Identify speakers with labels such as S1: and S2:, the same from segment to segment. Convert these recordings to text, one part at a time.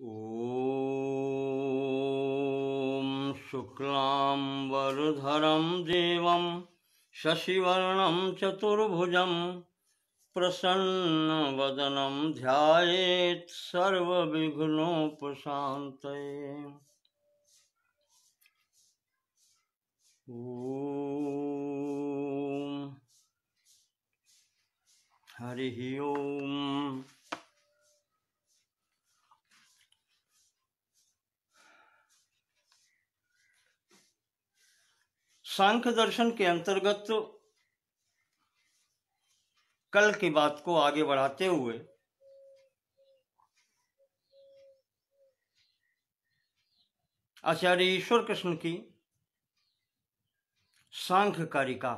S1: ॐ शुक्लांबरधरं देवं शशिवर्णं चतुर्भुजं प्रसन्नवदनं ध्यायेत् सर्वविघ्नोपशान्तये। ॐ हरिः ओम। सांख्य दर्शन के अंतर्गत कल की बात को आगे बढ़ाते हुए आचार्य ईश्वर कृष्ण की सांख्य कारिका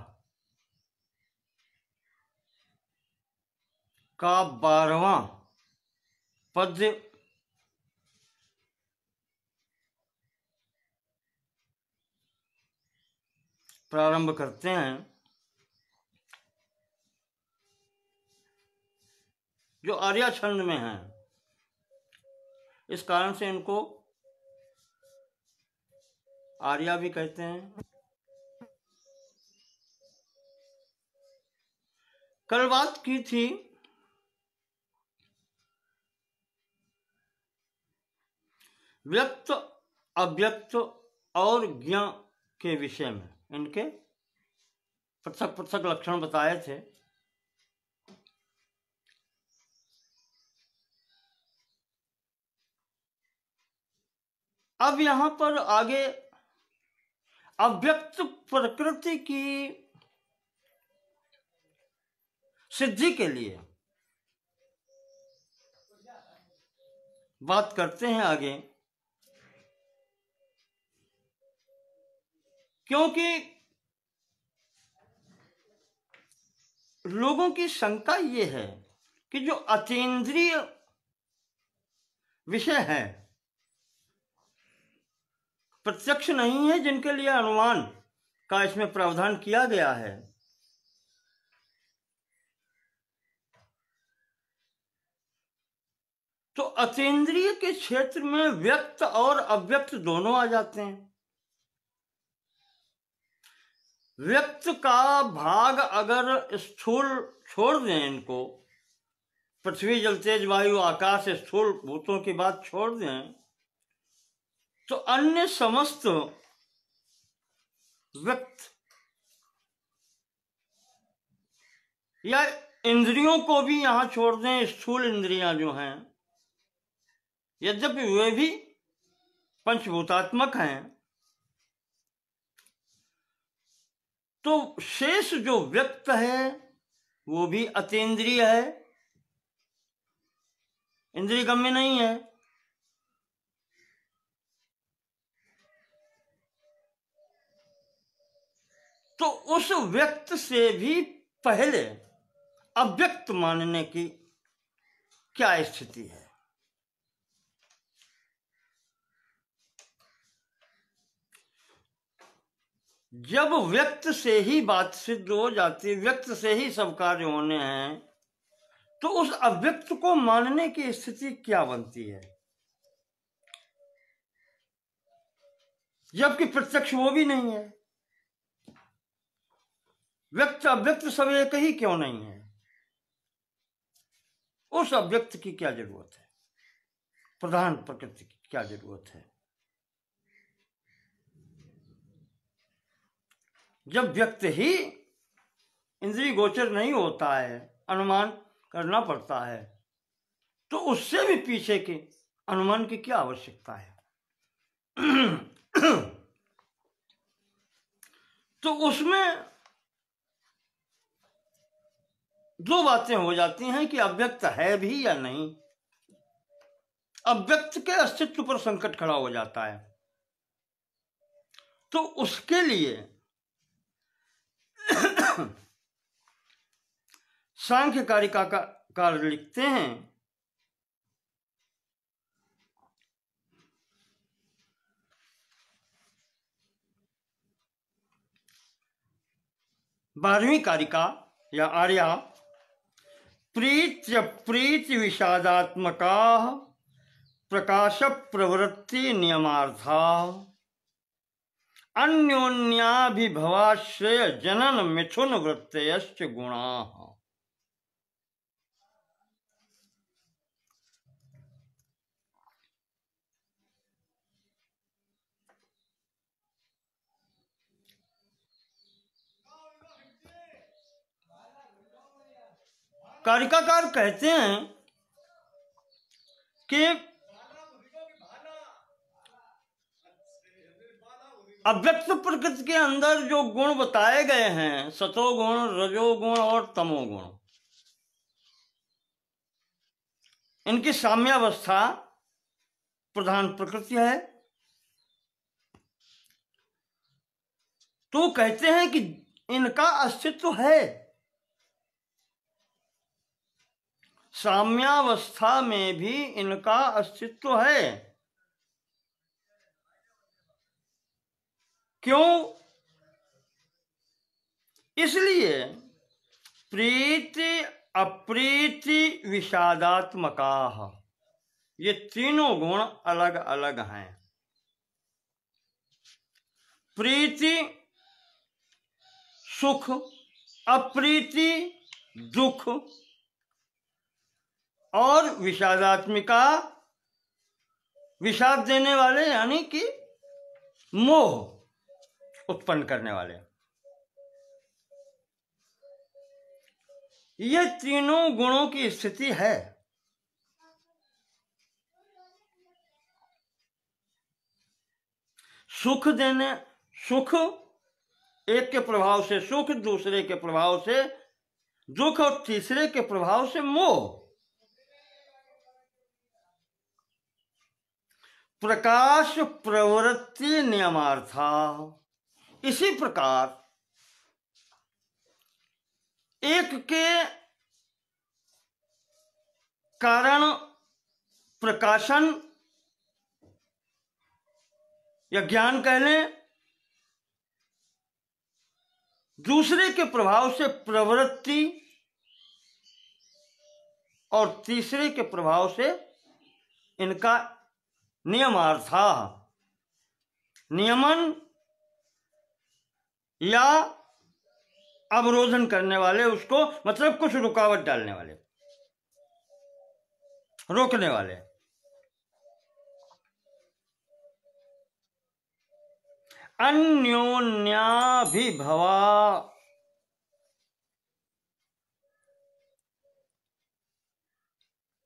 S1: का 12वां पद्य प्रारंभ करते हैं, जो आर्या छंद में है। इस कारण से इनको आर्या भी कहते हैं। कल बात की थी व्यक्त, अव्यक्त और ज्ञ के विषय में। इनके पृथक पृथक लक्षण बताए थे। अब यहां पर आगे अव्यक्त प्रकृति की सिद्धि के लिए बात करते हैं आगे, क्योंकि लोगों की शंका ये है कि जो अतीन्द्रिय विषय है, प्रत्यक्ष नहीं है, जिनके लिए अनुमान का इसमें प्रावधान किया गया है, तो अतीन्द्रिय के क्षेत्र में व्यक्त और अव्यक्त दोनों आ जाते हैं। व्यक्त का भाग अगर स्थूल छोड़ दें, इनको पृथ्वी जल तेज वायु आकाश स्थूल भूतों की बात छोड़ दें, तो अन्य समस्त व्यक्त या इंद्रियों को भी यहां छोड़ दें, स्थूल इंद्रियां जो हैं, यद्यपि वे भी पंचभूतात्मक हैं, तो शेष जो व्यक्त है वो भी अतीन्द्रिय है, इंद्रिय गम्य नहीं है। तो उस व्यक्त से भी पहले अव्यक्त मानने की क्या स्थिति है? जब व्यक्त से ही बात सिद्ध हो जाती है, व्यक्त से ही सब कार्य होने हैं, तो उस अव्यक्त को मानने की स्थिति क्या बनती है? जबकि प्रत्यक्ष वो भी नहीं है। व्यक्त अव्यक्त सब एक ही क्यों नहीं है? उस अव्यक्त की क्या जरूरत है? प्रधान प्रकृति की क्या जरूरत है? जब व्यक्त ही इंद्रिय गोचर नहीं होता है, अनुमान करना पड़ता है, तो उससे भी पीछे के अनुमान की क्या आवश्यकता है? तो उसमें दो बातें हो जाती हैं कि अव्यक्त है भी या नहीं। अव्यक्त के अस्तित्व पर संकट खड़ा हो जाता है। तो उसके लिए सांख्य कारिका का कार्य लिखते हैं, बारहवीं कारिका या आर्या। प्रीत्य प्रीति विषादात्मका प्रकाश प्रवृत्ति नियमार्था अन्योन्याभिभवाश्रय जनन मिथुन वृत्तयश्च गुणाः। कारिकाकार कहते हैं कि अव्यक्त प्रकृति के अंदर जो गुण बताए गए हैं, सतोगुण, रजोगुण और तमोगुण, इनकी साम्यावस्था प्रधान प्रकृति है। तो कहते हैं कि इनका अस्तित्व है, साम्यावस्था में भी इनका अस्तित्व है। क्यों? इसलिए प्रीति अप्रीति विषादात्मकाः, ये तीनों गुण अलग अलग हैं। प्रीति सुख, अप्रीति दुख, और विषादात्मिका विषाद देने वाले यानी कि मोह उत्पन्न करने वाले। ये तीनों गुणों की स्थिति है। सुख देने, सुख एक के प्रभाव से सुख, दूसरे के प्रभाव से दुख और तीसरे के प्रभाव से मोह। प्रकाश प्रवृत्ति नियमार्था, इसी प्रकार एक के कारण प्रकाशन या ज्ञान कह लें, दूसरे के प्रभाव से प्रवृत्ति और तीसरे के प्रभाव से इनका नियमार्था, नियमन या अवरोधन करने वाले, उसको मतलब कुछ रुकावट डालने वाले, रोकने वाले। अन्योन्याभिभवा,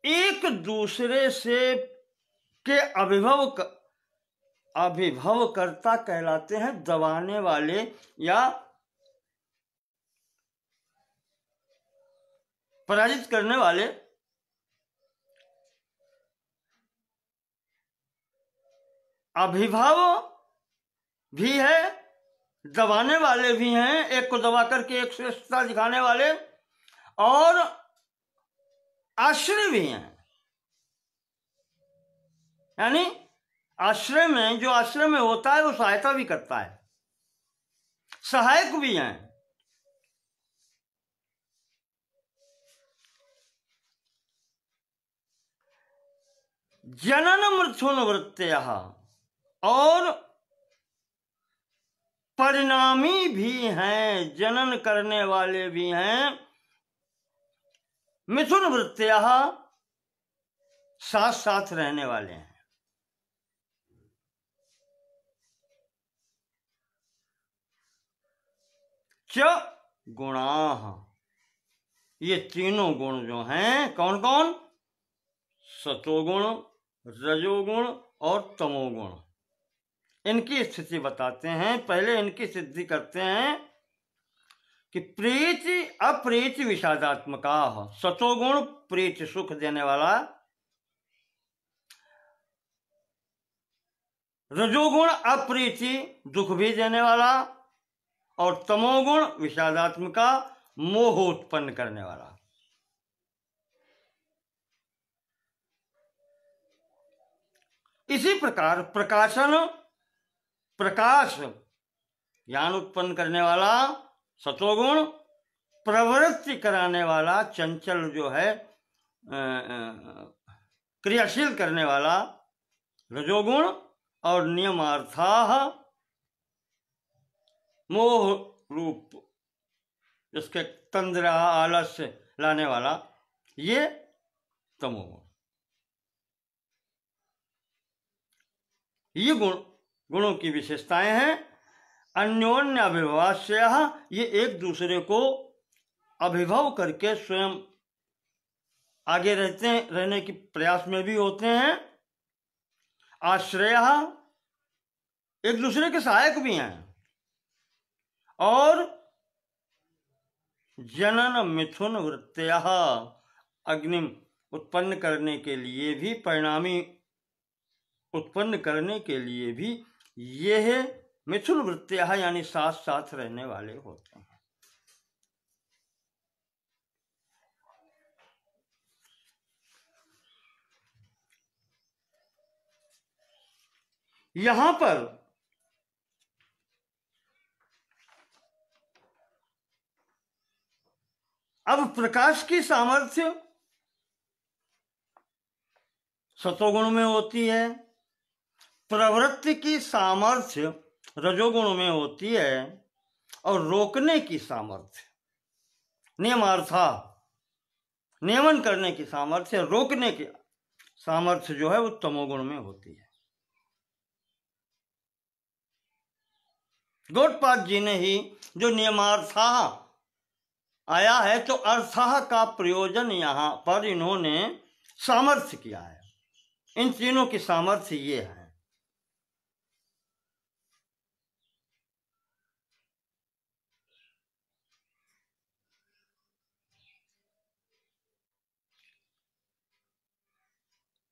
S1: एक दूसरे से के अभिभवकर्ता कहलाते हैं, दबाने वाले या पराजित करने वाले। अभिभव भी है, दबाने वाले भी हैं, एक को दबा करके एक श्रेष्ठता दिखाने वाले, और आश्रय भी हैं। यानी आश्रय में, जो आश्रय में होता है वो सहायता भी करता है, सहायक भी हैं। जनन मृथुन वृत्तयः, और परिणामी भी हैं, जनन करने वाले भी हैं। मिथुन वृत्तयः, साथ साथ रहने वाले हैं। च गुणाः, ये तीनों गुण जो हैं, कौन कौन? सतोगुण, रजोगुण और तमोगुण, इनकी स्थिति बताते हैं। पहले इनकी सिद्धि करते हैं कि प्रीति अप्रीति विषादात्मकाः, सतोगुण प्रीति सुख देने वाला, रजोगुण अप्रीति दुख भी देने वाला, और तमोगुण विषादात्मिका मोह उत्पन्न करने वाला। इसी प्रकार प्रकाशन, प्रकाश ज्ञान उत्पन्न करने वाला सतोगुण, प्रवृत्ति कराने वाला चंचल जो है क्रियाशील करने वाला रजोगुण और नियमार्था मोह रूप, इसके तंद्रा आलस्य लाने वाला ये तमोगुण। ये गुणों की विशेषताएं हैं। अन्योन्य अभिभाष्य, ये एक दूसरे को अभिभव करके स्वयं आगे रहने के प्रयास में भी होते हैं। आश्रय, एक दूसरे के सहायक भी हैं। और जनन मिथुन वृत्तयः, अग्नि उत्पन्न करने के लिए भी, परिणामी उत्पन्न करने के लिए भी यह मिथुन वृत्तयः यानी साथ साथ रहने वाले होते हैं। यहां पर अब प्रकाश की सामर्थ्य सतोगुण में होती है, प्रवृत्ति की सामर्थ्य रजोगुण में होती है, और रोकने की सामर्थ्य, नियमार्था, नियमन करने की सामर्थ्य, रोकने की सामर्थ्य जो है वो तमोगुण में होती है। गौड़पाद जी ने ही जो नियमार्था आया है, तो अर्थः का प्रयोजन यहां पर इन्होंने सामर्थ्य किया है। इन तीनों की सामर्थ्य ये है।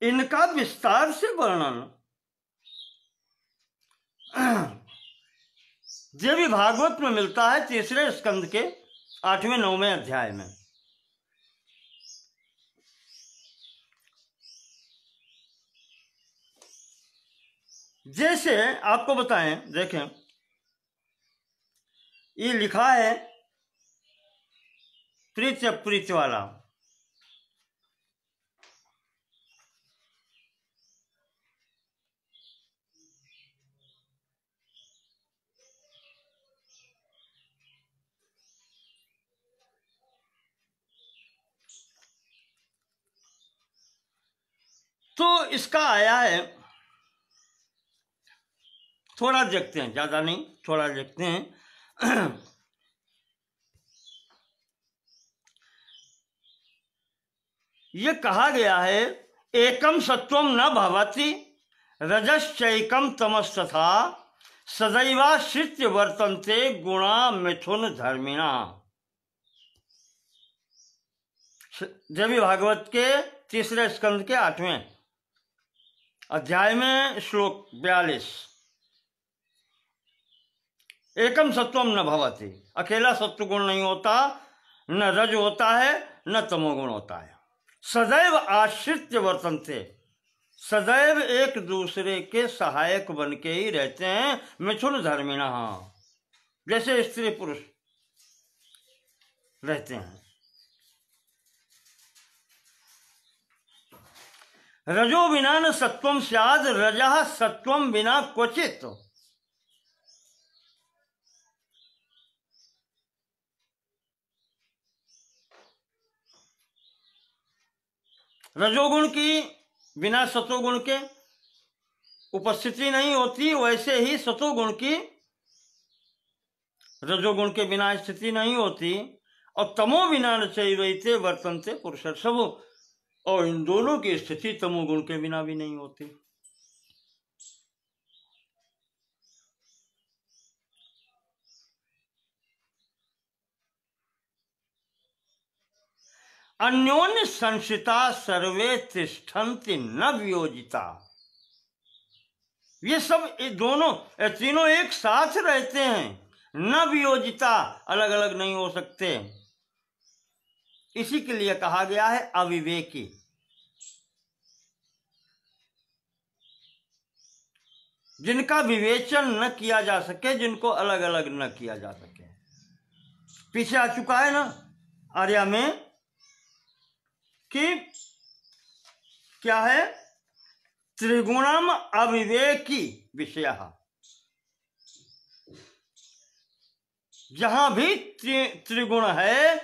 S1: इनका विस्तार से वर्णन देवी भागवत में मिलता है, तीसरे स्कंद के 8वें-9वें अध्याय में। जैसे आपको बताएं, देखें, ये लिखा है प्रीत अप्रीत वाला। तो इसका आया है, थोड़ा देखते हैं, ज्यादा नहीं, थोड़ा देखते हैं। ये कहा गया है, एकम सत्वम न भवति रजश्चैकम तमस्तथा सदैवाश्रित्य वर्तन्ते गुणा मिथुन धर्मिणा। देवी भागवत के तीसरे स्कंद के 8वें अध्याय में श्लोक 42। एकम सत्वम न भवति, अकेला सत्व गुण नहीं होता, न रज होता है, न तमोगुण होता है। सदैव आश्रित्य वर्तन्ते, सदैव एक दूसरे के सहायक बन के ही रहते हैं। मिथुन धर्मिणः, जैसे स्त्री पुरुष रहते हैं। रजो बिना न सत्वम स्याद, रजः सत्वम बिना क्वचित। रजोगुण की बिना सतोगुण के उपस्थिति नहीं होती, वैसे ही सतोगुण की रजोगुण के बिना स्थिति नहीं होती। और तमो बिना न चैवैते वर्तन्ते पुरुषर्षभ, और इन दोनों की स्थिति तमोगुण के बिना भी नहीं होती। अन्योन्य संशिता सर्वे तिष्ठन्ति न वियोजिता। ये सब दोनों तीनों एक साथ रहते हैं, न वियोजिता, अलग अलग नहीं हो सकते। इसी के लिए कहा गया है अविवेकी। जिनका विवेचन न किया जा सके, जिनको अलग अलग न किया जा सके। पीछे आ चुका है ना आर्या में कि क्या है त्रिगुणम अविवेकी विषय। जहां भी त्रिगुण है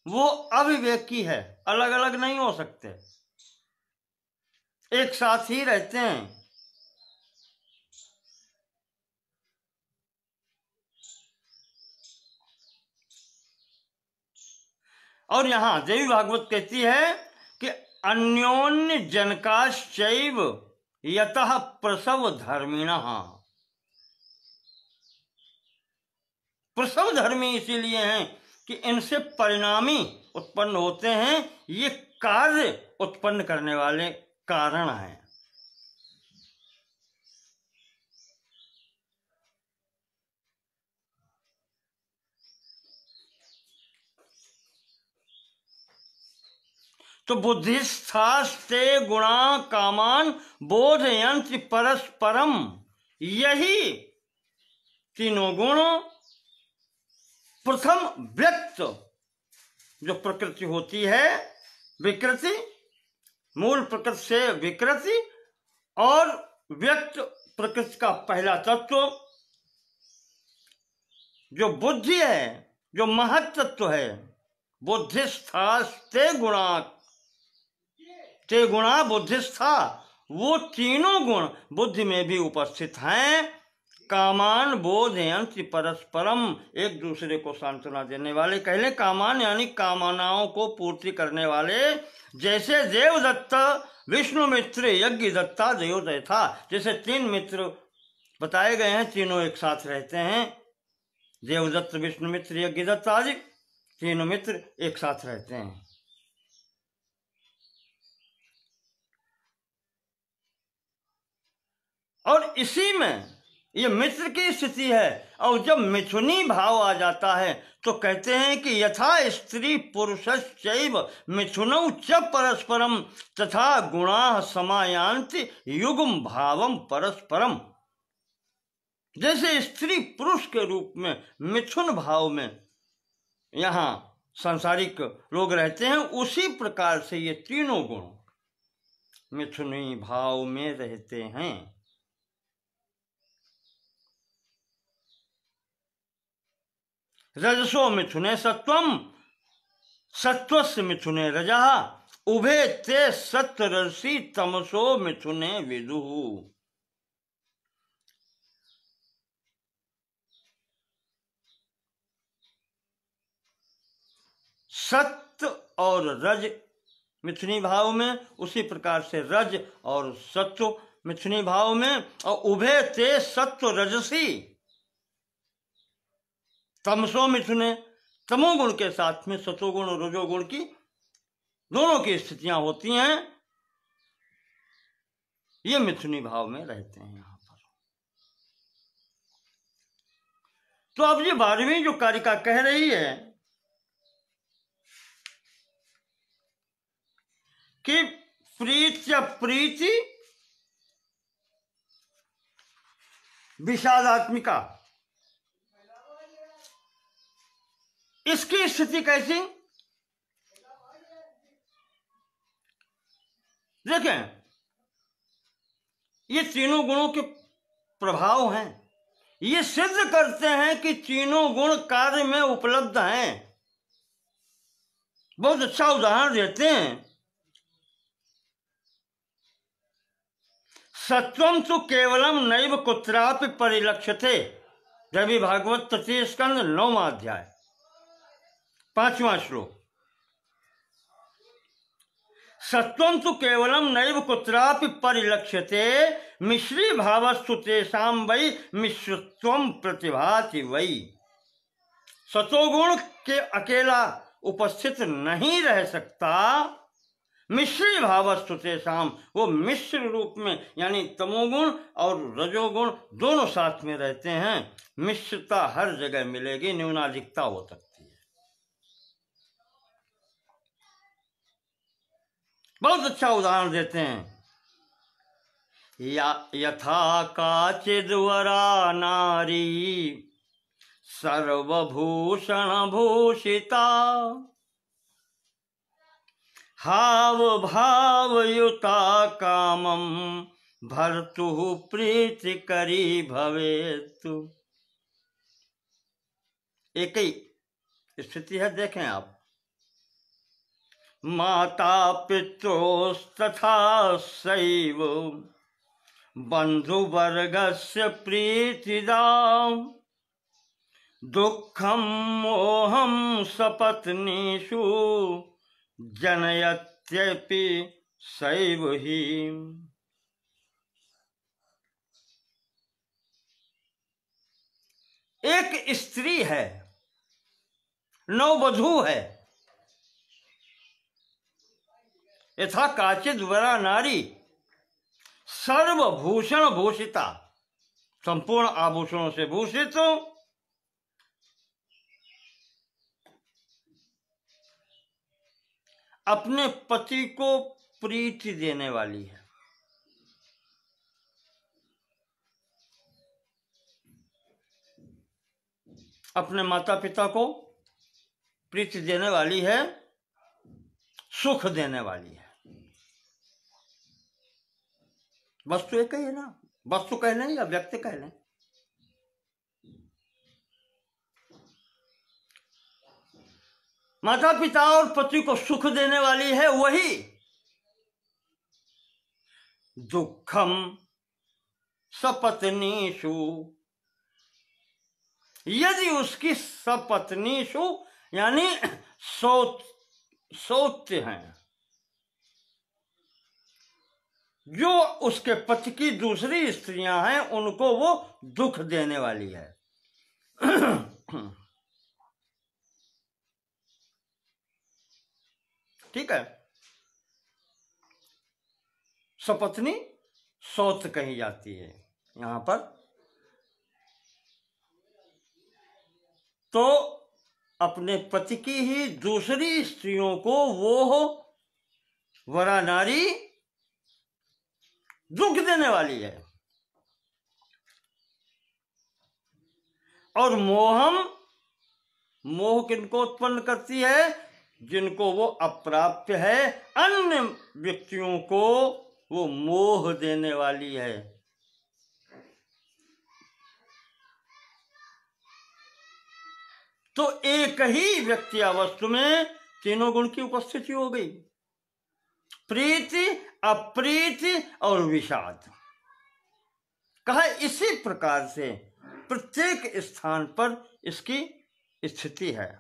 S1: वो अविवेकी है, अलग अलग नहीं हो सकते, एक साथ ही रहते हैं। और यहां देवी भागवत कहती है कि अन्योन्य जनकाश्चैव यतः प्रसव धर्मिणः। प्रसव धर्मी इसीलिए हैं कि इनसे परिणामी उत्पन्न होते हैं, ये कार्य उत्पन्न करने वाले कारण हैं। तो बुद्धिस्थास्ते गुणा कामान बोधयन्ति परस्परम, यही तीनों गुण प्रथम व्यक्त जो प्रकृति होती है, विकृति, मूल प्रकृति से विकृति, और व्यक्त प्रकृति का पहला तत्व जो बुद्धि है, जो महत तत्व है, बुद्धिस्थास्ते गुणा, ते गुणा बुद्धिस्था, वो तीनों गुण बुद्धि में भी उपस्थित हैं। कामान बोधयन्ति परस्परम, एक दूसरे को सांत्वना देने वाले, कहले कामान यानी कामनाओं को पूर्ति करने वाले। जैसे देवदत्त विष्णु मित्र यज्ञ दत्ता देवोदय था, जैसे तीन मित्र बताए गए हैं, तीनों एक साथ रहते हैं, देवदत्त विष्णु मित्र यज्ञ दत्त आदि तीनों मित्र एक साथ रहते हैं। और इसी में ये मित्र की स्थिति है। और जब मिथुनी भाव आ जाता है तो कहते हैं कि यथा स्त्री पुरुषश्चैव मिथुनौ च परस्परम तथा गुणाः समायान्ति युग्म भावम परस्परम। जैसे स्त्री पुरुष के रूप में मिथुन भाव में यहाँ सांसारिक लोग रहते हैं, उसी प्रकार से ये तीनों गुण मिथुनी भाव में रहते हैं। रजसो मिथुने सत्वम, सत्वस्य मिथुने रजः, उभे ते सत्वरसी तमसो मिथुने विदुः। सत्व और रज मिथुनी भाव में, उसी प्रकार से रज और सत्व मिथुनी भाव में, और उभे ते सत्व रजसी तमसो मिथुने, तमोगुण के साथ में सतोगुण और रजोगुण की दोनों की स्थितियां होती हैं, ये मिथुनी भाव में रहते हैं यहां पर। तो अब ये 12वीं जो कारिका कह रही है कि प्रीत्य प्रीति विषादात्मिका, इसकी स्थिति कैसी? देखें, ये तीनों गुणों के प्रभाव हैं, ये सिद्ध करते हैं कि तीनों गुण कार्य में उपलब्ध हैं। बहुत अच्छा उदाहरण देते हैं। सत्वम तो केवलम नैव कुत्रापि परिलक्ष्यते, देवी भागवत तृतीय स्कंद 9वां अध्याय 5वां श्लोक। सत्वं तु केवलम नैव कुत्रापि परिलक्ष्यते, मिश्री भावस्तु तेषां वै मिश्रत्वं प्रतिभाति वै। सतोगुण के अकेला उपस्थित नहीं रह सकता, मिश्री भावस्तु तेषां, वो मिश्र रूप में यानी तमोगुण और रजोगुण दोनों साथ में रहते हैं। मिश्रता हर जगह मिलेगी, न्यूनाधिकता हो सकती है। बहुत अच्छा उदाहरण देते हैं। यथा काचिद्वरा नारी सर्वभूषण भूषिता, हाव भावयुता कामं भर्तुः प्रीति करी भवेतु। एक ही स्थिति है, देखें आप। माता पित्रोस्तथा सैव बंधुवर्गस्य प्रीतिदाम् दुःखं मोहं सपत्नीषु जनयत्यपि सैव ही। एक स्त्री है, नववधू है, यथा काचिद वरा नारी सर्वभूषण भूषिता, संपूर्ण आभूषणों से भूषित हो, अपने पति को प्रीति देने वाली है। अपने माता पिता को प्रीति देने वाली है, सुख देने वाली है। वस्तु एक ही है ना, वस्तु कह लें या व्यक्ति कह लें। माता पिता और पति को सुख देने वाली है वही। दुखम सपत्नीषु, यदि उसकी सपत्नीषु यानी सौत्य हैं, जो उसके पति की दूसरी स्त्रियां हैं, उनको वो दुख देने वाली है। ठीक है, सपत्नी सौत कही जाती है यहां पर। तो अपने पति की ही दूसरी स्त्रियों को वो वरा नारी दुख देने वाली है। और मोह किनको उत्पन्न करती है? जिनको वो अप्राप्य है, अन्य व्यक्तियों को वो मोह देने वाली है। तो एक ही व्यक्ति या वस्तु में तीनों गुण की उपस्थिति हो गई, प्रीति, अप्रीति और विषाद। कहा इसी प्रकार से प्रत्येक स्थान पर इसकी स्थिति है।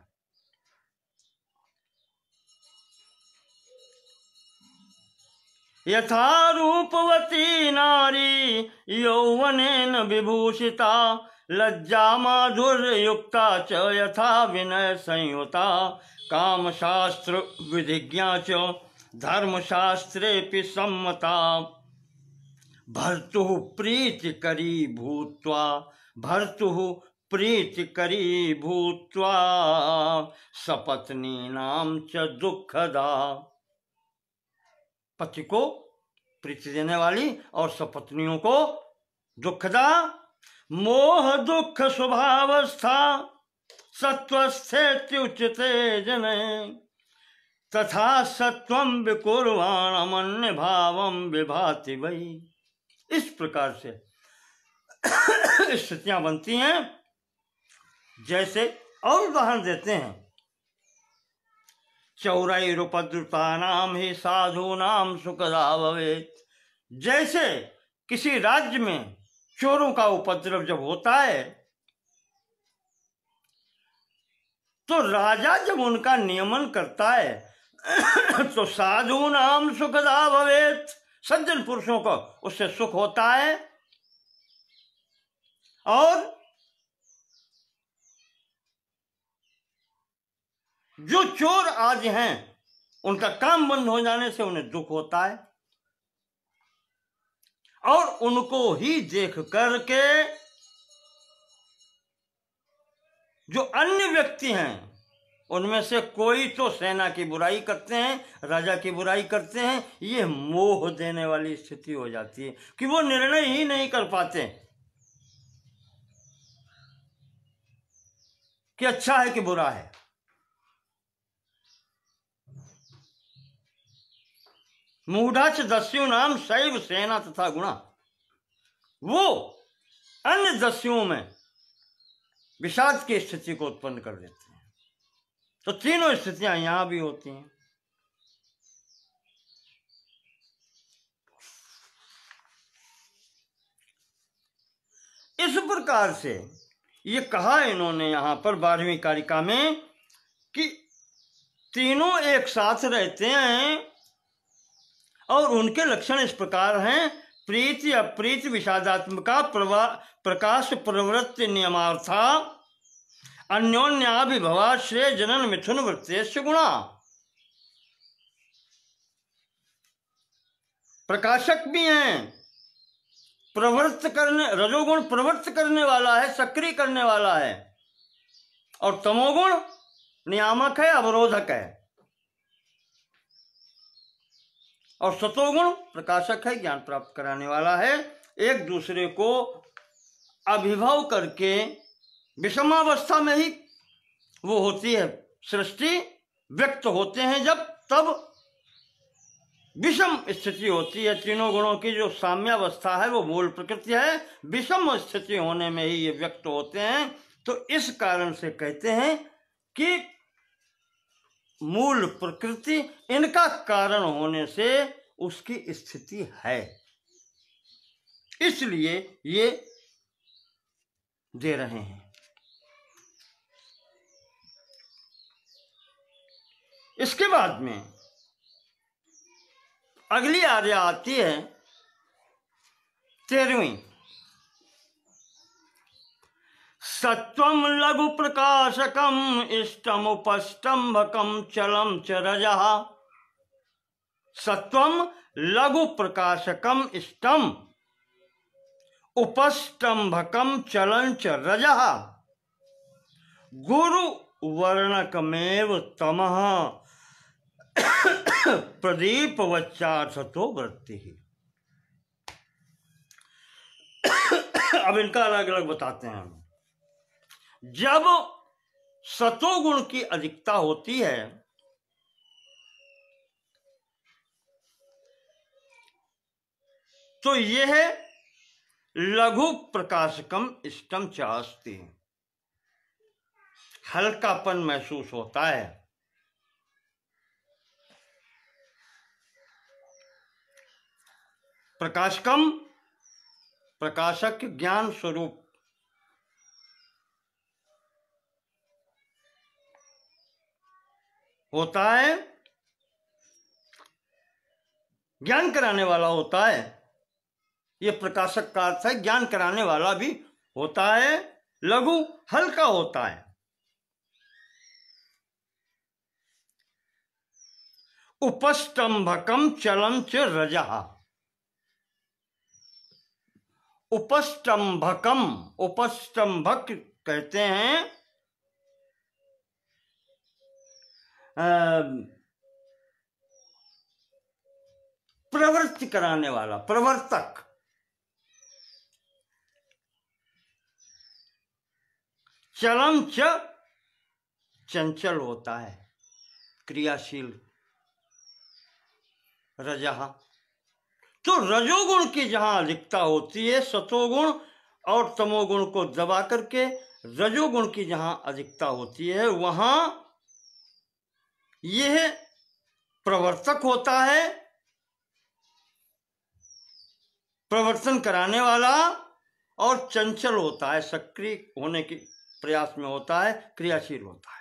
S1: यथा रूपवती नारी यौवनेन विभूषिता लज्जा माधुर्य युक्ता च यथा विनय संयुता काम शास्त्र विधिज्ञा च धर्मशास्त्रेऽपि सम्मता भर्तुः प्रीतिकरी भूत्वा भर्तुः प्रीतिकरी भूत्वा सपत्नीनां च दुःखदा। पति को प्रीति देने वाली और सपत्नियों को दुःखदा। मोह दुःख स्वभावस्था सत्वस्थेत्युच्यते जने तथा सत्वं विकुर्वाणमन्य भावं विभाति वै। इस प्रकार से स्थितियां बनती हैं। जैसे और उदाहरण देते हैं, चौरैरुपद्रुतानां ही साधूनां सुखदा भवेत्। जैसे किसी राज्य में चोरों का उपद्रव जब होता है तो राजा जब उनका नियमन करता है तो साधूनां सुखदा भवेत्, सज्जन पुरुषों को उससे सुख होता है। और जो चोर आज हैं उनका काम बंद हो जाने से उन्हें दुख होता है। और उनको ही देख करके जो अन्य व्यक्ति हैं उनमें से कोई तो सेना की बुराई करते हैं, राजा की बुराई करते हैं। ये मोह देने वाली स्थिति हो जाती है कि वो निर्णय ही नहीं कर पाते कि अच्छा है कि बुरा है। मूढ़ाच दस्युनाम शैव सेना तथा गुणा। वो अन्य दस्युओं में विषाद की स्थिति को उत्पन्न कर देते हैं। तो तीनों स्थितियां यहां भी होती हैं। इस प्रकार से ये कहा इन्होंने यहां पर 12वीं कारिका में कि तीनों एक साथ रहते हैं और उनके लक्षण इस प्रकार हैं: प्रीति अप्रीति विषादात्मका प्रकाश प्रवृत्ति नियमार्था अन्योन्याभिभवाश्रय जनन मिथुन वृत्तेश्च गुणा। प्रकाशक भी हैं, प्रवृत्त करने, रजोगुण प्रवृत्त करने वाला है, सक्रिय करने वाला है, और तमोगुण नियामक है, अवरोधक है, और सतोगुण प्रकाशक है, ज्ञान प्राप्त कराने वाला है। एक दूसरे को अभिभव करके विषमावस्था में ही वो होती है सृष्टि, व्यक्त होते हैं जब, तब विषम स्थिति होती है। तीनों गुणों की जो साम्यावस्था है वो मूल प्रकृति है, विषम स्थिति होने में ही ये व्यक्त होते हैं। तो इस कारण से कहते हैं कि मूल प्रकृति इनका कारण होने से उसकी स्थिति है, इसलिए ये दे रहे हैं। इसके बाद में अगली आर्या आती है 13वीं। सत्वं लघु प्रकाशकम इष्टम उपस्तंभकम चलम च रजः। सत्वं लघु प्रकाशकम इष्टम उपस्तंभकम चलन च रजः। गुरु वर्णकमेव तमः प्रदीपवच्चार्थतो वृत्ति। अब इनका अलग अलग बताते हैं हम। जब सतोगुण की अधिकता होती है तो यह लघु प्रकाशकम इष्टम चास्ति, हल्कापन महसूस होता है। प्रकाशकम प्रकाशक ज्ञान स्वरूप, होता है, ज्ञान कराने वाला होता है। ये प्रकाशक का अर्थ है, ज्ञान कराने वाला भी होता है। लघु हल्का होता है। उपस्तंभकम चलम च रजः। उपस्तंभकम, उपस्तंभक कहते हैं प्रवृत्ति कराने वाला, प्रवर्तक। चलम च चंचल होता है, क्रियाशील। रजः, तो रजोगुण की जहां अधिकता होती है, सतोगुण और तमोगुण को दबा करके रजोगुण की जहां अधिकता होती है, वहां यह प्रवर्तक होता है, प्रवर्तन कराने वाला, और चंचल होता है, सक्रिय होने के प्रयास में होता है, क्रियाशील होता है।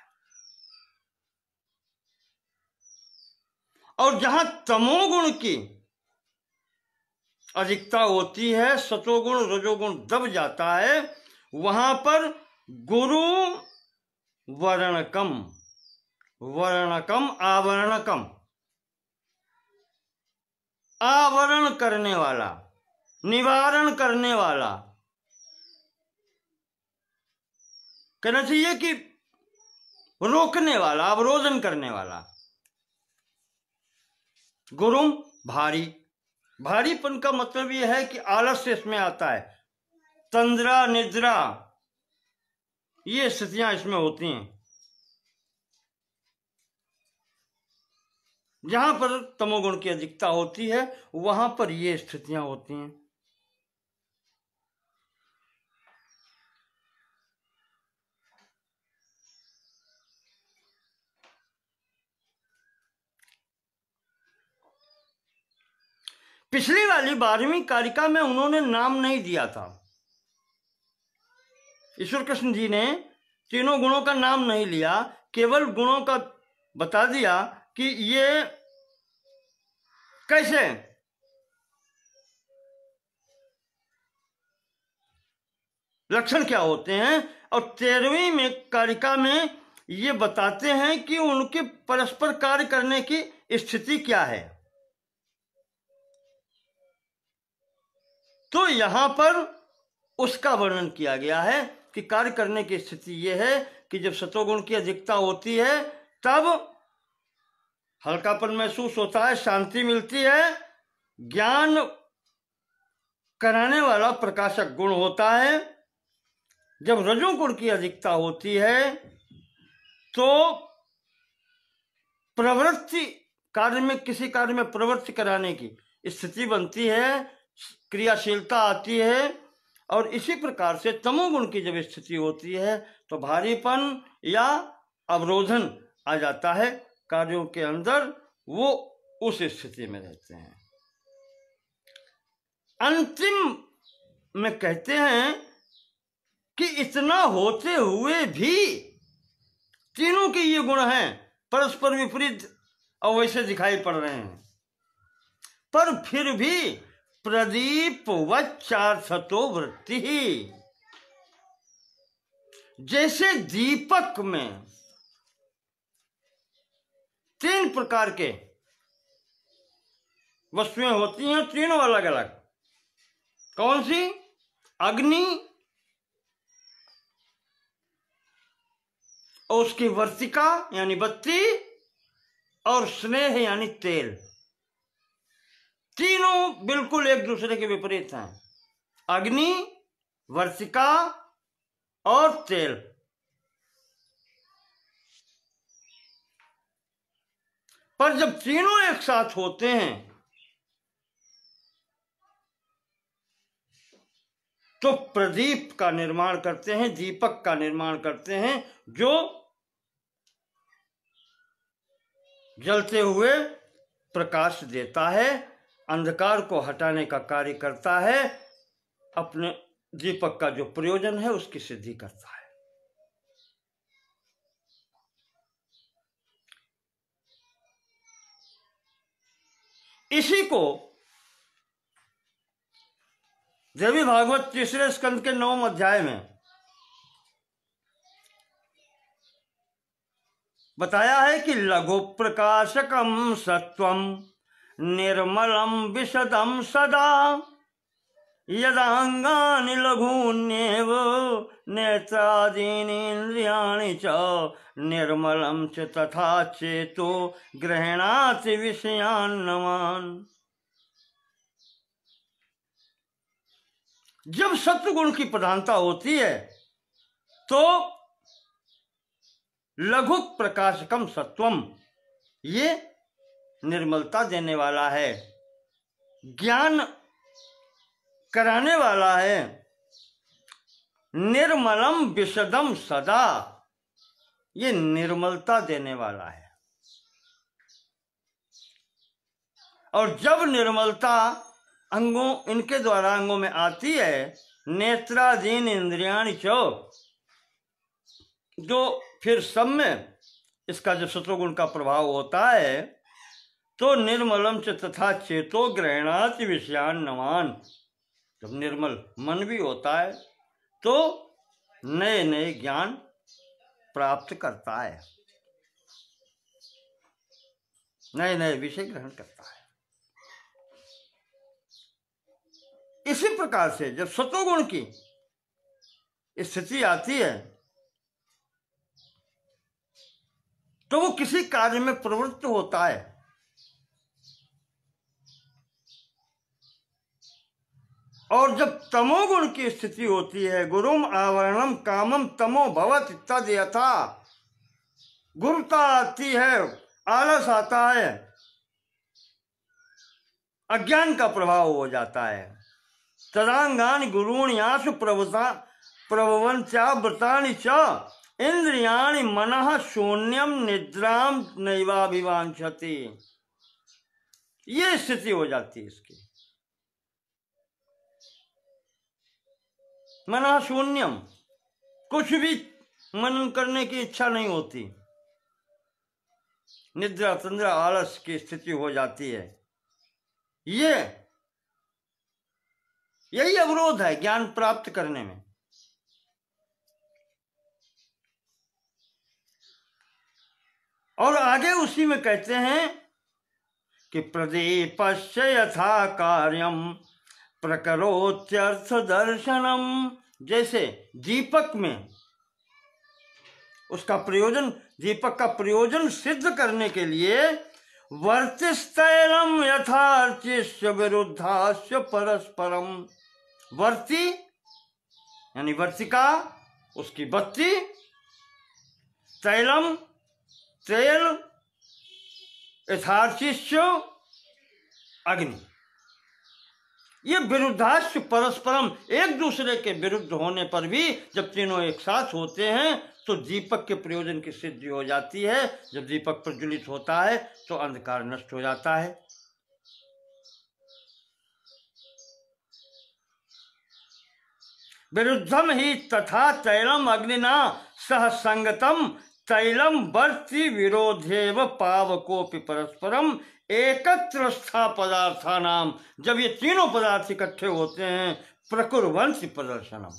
S1: और जहां तमोगुण की अधिकता होती है, सतोगुण रजोगुण दब जाता है, वहां पर गुरु वर्णकम, वर्णकम आवरणकम, आवरण करने वाला, निवारण करने वाला, कहना चाहिए कि रोकने वाला, अवरोधन करने वाला। गुरुम भारी, भारीपन का मतलब यह है कि आलस्य इसमें आता है, तंद्रा निद्रा, ये स्थितियां इसमें होती हैं। जहां पर तमोगुण की अधिकता होती है वहां पर ये स्थितियां होती हैं। पिछली वाली 12वीं कारिका में उन्होंने नाम नहीं दिया था। ईश्वर कृष्ण जी ने तीनों गुणों का नाम नहीं लिया, केवल गुणों का बता दिया कि ये कैसे लक्षण क्या होते हैं, और 13वीं में कारिका में ये बताते हैं कि उनके परस्पर कार्य करने की स्थिति क्या है। तो यहां पर उसका वर्णन किया गया है कि कार्य करने की स्थिति यह है कि जब सतोगुण की अधिकता होती है तब हल्कापन महसूस होता है, शांति मिलती है, ज्ञान कराने वाला प्रकाशक गुण होता है। जब रजोगुण की अधिकता होती है तो प्रवृत्ति कार्य में, किसी कार्य में प्रवृत्ति कराने की स्थिति बनती है, क्रियाशीलता आती है। और इसी प्रकार से तमोगुण की जब स्थिति होती है तो भारीपन या अवरोधन आ जाता है कार्यों के अंदर, वो उस स्थिति में रहते हैं। अंतिम में कहते हैं कि इतना होते हुए भी तीनों के ये गुण हैं, परस्पर विपरीत और वैसे दिखाई पड़ रहे हैं, पर फिर भी प्रदीप वच्चार्थतो वृत्ति ही, जैसे दीपक में 3 प्रकार के वस्तुएं होती हैं, तीनों अलग अलग। कौन सी? अग्नि और उसकी वर्तिका यानी बत्ती, और स्नेह यानी तेल। तीनों बिल्कुल एक दूसरे के विपरीत हैं, अग्नि, वर्तिका और तेल। पर जब तीनों एक साथ होते हैं तो प्रदीप का निर्माण करते हैं, दीपक का निर्माण करते हैं, जो जलते हुए प्रकाश देता है, अंधकार को हटाने का कार्य करता है, अपने दीपक का जो प्रयोजन है उसकी सिद्धि करता है। इसी को देवी भागवत 3 स्कंद के 9वें अध्याय में बताया है कि लघु प्रकाशकम सत्वम निर्मलम विशदम सदा यदांगानि लघून्येव नेत्रादीनि इंद्रियाणि च निर्मलम च तथा चेतो गृह्णाति विषयान्नवान्। जब सत्वगुण की प्रधानता होती है तो लघु प्रकाशकम सत्वम, ये निर्मलता देने वाला है, ज्ञान कराने वाला है। निर्मलम विशदम सदा, ये निर्मलता देने वाला है। और जब निर्मलता अंगों, इनके द्वारा अंगों में आती है, नेत्रादीन इंद्रियाणि चो, जो फिर सब में इसका जब सत्वगुण का प्रभाव होता है तो निर्मलम च तथा चेतो गृह्णाति विषयान्नवान्, जब निर्मल मन भी होता है तो नए नए ज्ञान प्राप्त करता है, नए नए विषय ग्रहण करता है। इसी प्रकार से जब सत्वगुण की स्थिति आती है तो वो किसी कार्य में प्रवृत्त होता है, और जब तमोगुण की स्थिति होती है, गुरुम आवरणम कामम तमो भवत इत्यादि यथा, गुरुता आती है, आलस आता है, अज्ञान का प्रभाव हो जाता है। तदांगानि गुरूण्यासु प्रभवन्त्याव्रतानि च इंद्रियाणि मनः शून्यम निद्राम नैवाभिवांछति, ये स्थिति हो जाती है इसकी। मनः शून्यम, कुछ भी मनन करने की इच्छा नहीं होती, निद्रा तंद्रा आलस की स्थिति हो जाती है। यही अवरोध है ज्ञान प्राप्त करने में। और आगे उसी में कहते हैं कि प्रदीपस्य यथा कार्यम प्रकरोत्यर्थ दर्शनम, जैसे दीपक में उसका प्रयोजन, दीपक का प्रयोजन सिद्ध करने के लिए वर्तिस्तैलम यथार्चिष्य विरुद्धास्य परस्परम, वर्ती यानी वर्तिका उसकी बत्ती, तैलम तेल, यथार्चिष्य अग्नि, ये विरुद्धास्य परस्परम, एक दूसरे के विरुद्ध होने पर भी जब तीनों एक साथ होते हैं तो दीपक के प्रयोजन की सिद्धि हो जाती है। जब दीपक प्रज्वलित होता है तो अंधकार नष्ट हो जाता है। विरुद्धम ही तथा तैलम अग्निना सह संगतम तैलम वर्ति विरोधेव पावकोपि परस्परम एकत्र स्था पदार्थानाम, जब ये तीनों पदार्थ इकट्ठे होते हैं प्रकुर्वंति प्रदर्शनम,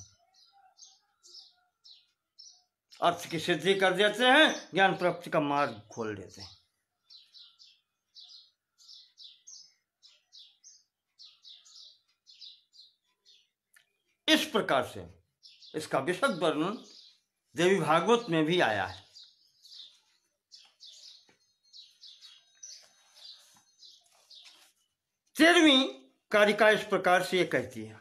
S1: अर्थ की सिद्धि कर देते हैं, ज्ञान प्राप्ति का मार्ग खोल देते हैं। इस प्रकार से इसका विशद वर्णन देवी भागवत में भी आया है। 13वीं कारिका इस प्रकार से ये कहती है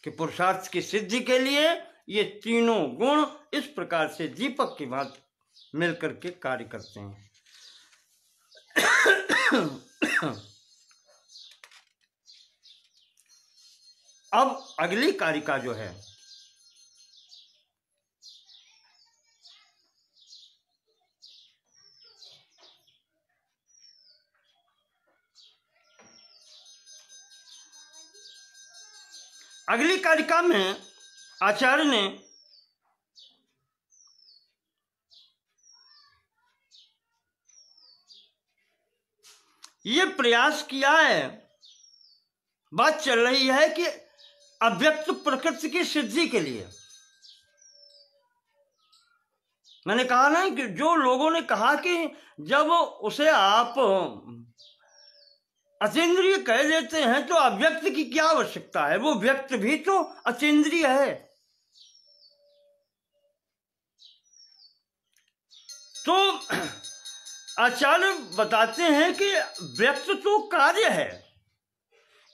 S1: कि पुरुषार्थ की सिद्धि के लिए ये तीनों गुण इस प्रकार से दीपक की भांति मिलकर के कार्य करते हैं। अब अगली कारिका जो है अगली कारिका में आचार्य ने ये प्रयास किया है, बात चल रही है कि अव्यक्त प्रकृति की सिद्धि के लिए। मैंने कहा ना कि जो लोगों ने कहा कि जब उसे आप अतीन्द्रिय कह देते हैं तो अव्यक्त की क्या आवश्यकता है, वो व्यक्त भी तो अतीन्द्रिय है। तो आचार्य बताते हैं कि व्यक्त तो कार्य है,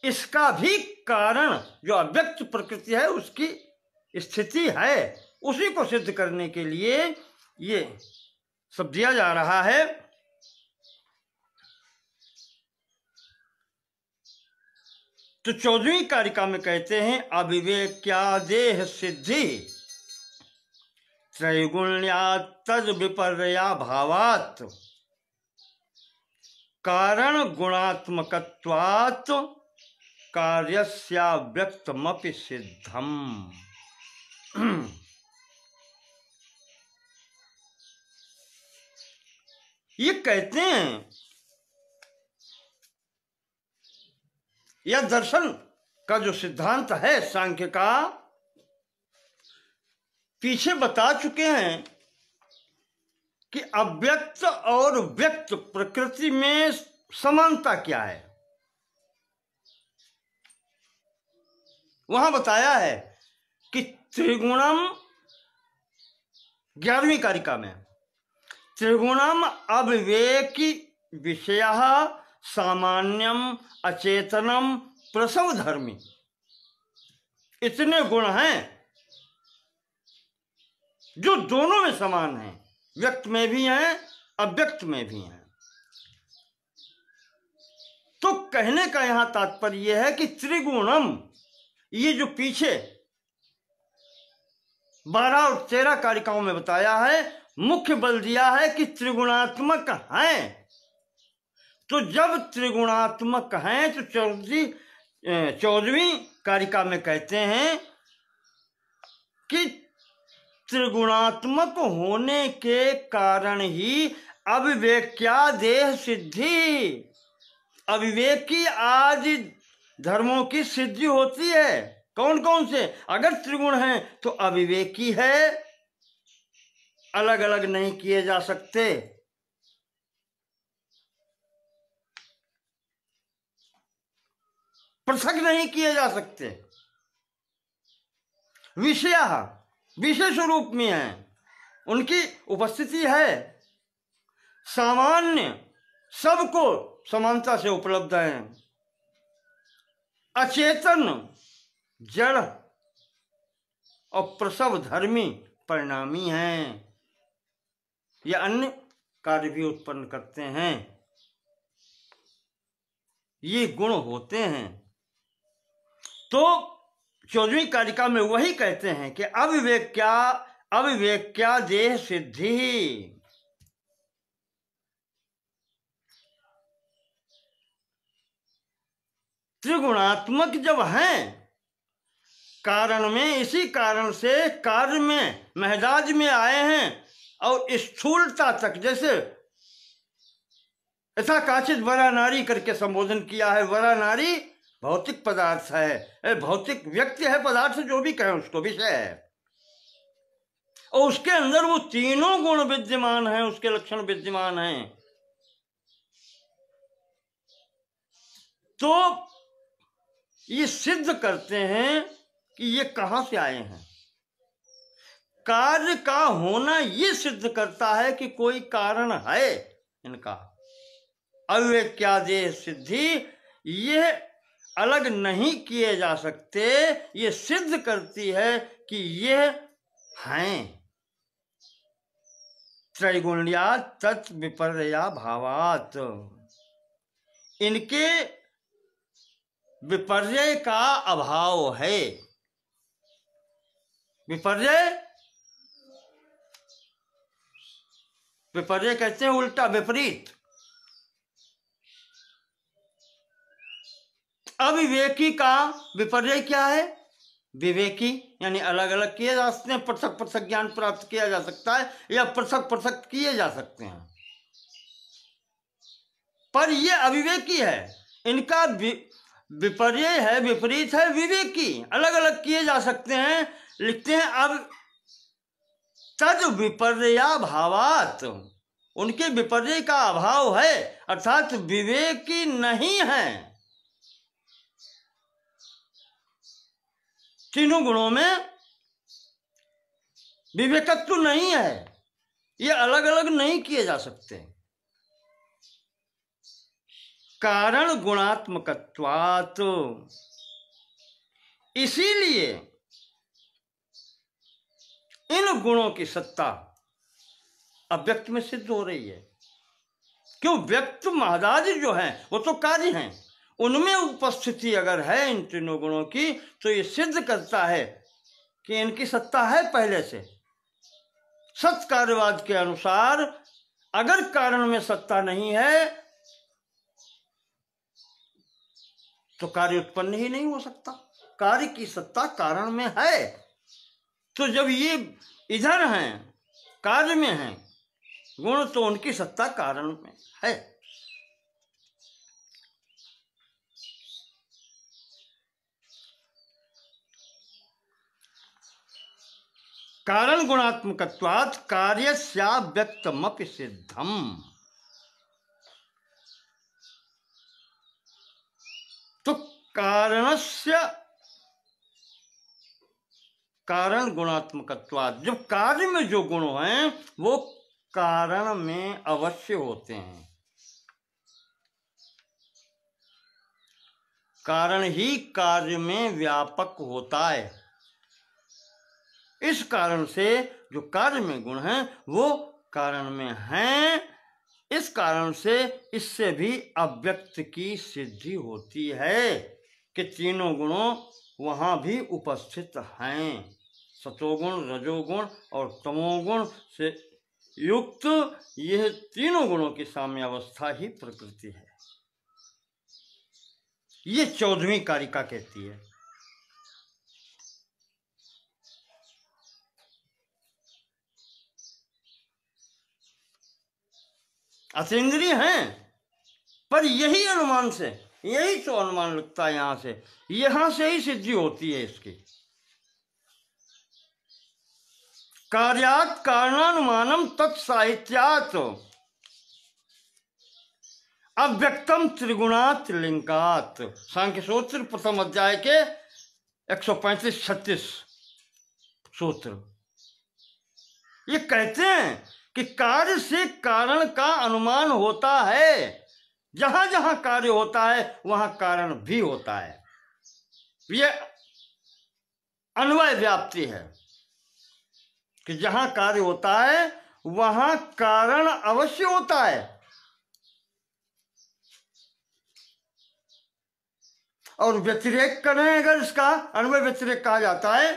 S1: इसका भी कारण जो अव्यक्त प्रकृति है उसकी स्थिति है, उसी को सिद्ध करने के लिए ये सब दिया जा रहा है। तो 14वीं कारिका में कहते हैं अविवेक्या देह सिद्धि त्रैगुण्या तद विपर्या भावात् कारण गुणात्मकत्वात् कार्यस्याव्यक्तमपि सिद्धम। ये कहते हैं यह दर्शन का जो सिद्धांत है सांख्य का, पीछे बता चुके हैं कि अव्यक्त और व्यक्त प्रकृति में समानता क्या है। वहां बताया है कि त्रिगुणम, 11वीं कारिका में, त्रिगुणम अविवेकी विषयः सामान्यम अचेतनम प्रसव धर्मी, इतने गुण हैं जो दोनों में समान हैं, व्यक्त में भी हैं अव्यक्त में भी हैं। तो कहने का यहां तात्पर्य यह है कि त्रिगुणम, ये जो पीछे 12 और 13 कारिकाओं में बताया है, मुख्य बल दिया है कि त्रिगुणात्मक हैं। तो जब त्रिगुणात्मक हैं तो 14वीं कारिका में कहते हैं कि त्रिगुणात्मक होने के कारण ही अविवेक्यादेह सिद्धि, अविवेकी आज धर्मों की सिद्धि होती है। कौन कौन से? अगर त्रिगुण हैं तो अविवेकी है, अलग अलग नहीं किए जा सकते। पृथक नहीं किए जा सकते। विषय स्वरूप में है, उनकी उपस्थिति है, सामान्य सबको समानता से उपलब्ध है। अचेतन जड़ और प्रसव धर्मी परिणामी हैं। ये अन्य कार्य भी उत्पन्न करते हैं, ये गुण होते हैं। तो 14वीं कारिका में वही कहते हैं कि अविवेक्या देह सिद्धि। त्रिगुणात्मक जब हैं कारण में, इसी कारण से कार्य में महदाज में आए हैं और स्थूलता तक, जैसे ऐसा काचित वरा नारी करके संबोधन किया है। वरा नारी भौतिक पदार्थ है, भौतिक व्यक्ति है, पदार्थ जो भी कहें उसको, विषय है, और उसके अंदर वो तीनों गुण विद्यमान हैं, उसके लक्षण विद्यमान हैं। तो ये सिद्ध करते हैं कि ये कहां से आए हैं। कार्य का होना ये सिद्ध करता है कि कोई कारण है इनका। अविवेक्यादेह सिद्धि, ये अलग नहीं किए जा सकते, ये सिद्ध करती है कि ये हैं। त्रैगुण्या तत् विपर्या भावात, इनके विपर्य का अभाव है। विपर्य कहते हैं उल्टा, विपरीत। अविवेकी का विपर्य क्या है? विवेकी, यानी अलग अलग किए जा सकते हैं, पृथक पृथक ज्ञान प्राप्त किया जा सकता है, या पृथक पृथक किए जा सकते हैं, पर ये अविवेकी है। इनका विपर्य है, विपरीत है, विवेकी, अलग अलग किए जा सकते हैं। लिखते हैं अब तद विपर्या भावात, उनके विपर्य का अभाव है, अर्थात विवेकी नहीं है। तीनों गुणों में विवेकत्व नहीं है, ये अलग अलग नहीं किए जा सकते। कारण गुणात्मकत्वात्, इसीलिए इन गुणों की सत्ता अव्यक्त में सिद्ध हो रही है। क्यों? व्यक्त महादाज जो हैं वो तो कार्य हैं, उनमें उपस्थिति अगर है इन तीनों गुणों की, तो ये सिद्ध करता है कि इनकी सत्ता है पहले से। सत्कार्यवाद के अनुसार अगर कारण में सत्ता नहीं है तो कार्य उत्पन्न ही नहीं हो सकता। कार्य की सत्ता कारण में है, तो जब ये इधर हैं, कार्य में हैं गुण, तो उनकी सत्ता कारण में है। कारण गुणात्मकत्वात् कार्यस्याव्यक्तमपि सिद्धम। तो कारणस्य कारण गुणात्मकत्वात्, जब कार्य में जो गुण हैं वो कारण में अवश्य होते हैं। कारण ही कार्य में व्यापक होता है। इस कारण से जो कार्य में गुण हैं वो कारण में हैं। इस कारण से इससे भी अव्यक्त की सिद्धि होती है कि तीनों गुणों वहाँ भी उपस्थित हैं। सतोगुण, रजोगुण और तमोगुण से युक्त यह तीनों गुणों की साम्यावस्था ही प्रकृति है। ये 14वीं कारिका कहती है। अतीन्द्रिय हैं, पर यही अनुमान से, यही तो अनुमान लगता है, यहां से ही सिद्धि होती है इसकी। कार्यात् कारणानुमानम तत्साहित्यात् अव्यक्तम त्रिगुणात् लिंगात्। सांख्य सूत्र प्रथम अध्याय के 135-36 सूत्र ये कहते हैं कि कार्य से कारण का अनुमान होता है। जहां जहां कार्य होता है वहां कारण भी होता है। यह अन्वय व्याप्ति है कि जहां कार्य होता है वहां कारण अवश्य होता है। और व्यतिरेक करें अगर, इसका अन्वय व्यतिरेक कहा जाता है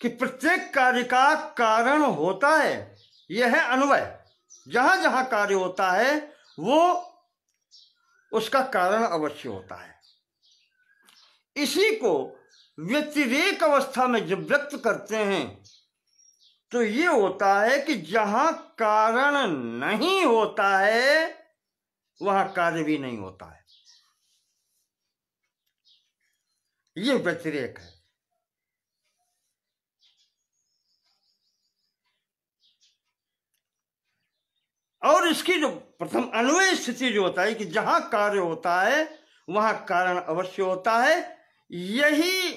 S1: कि प्रत्येक कार्य का कारण होता है। यह है अन्वय। जहां जहां कार्य होता है वो उसका कारण अवश्य होता है। इसी को व्यतिरेक अवस्था में जब व्यक्त करते हैं तो ये होता है कि जहां कारण नहीं होता है वहां कार्य भी नहीं होता है। ये व्यतिरेक है। और इसकी जो प्रथम अन्वय स्थिति जो होता है कि जहां कार्य होता है वहां कारण अवश्य होता है, यही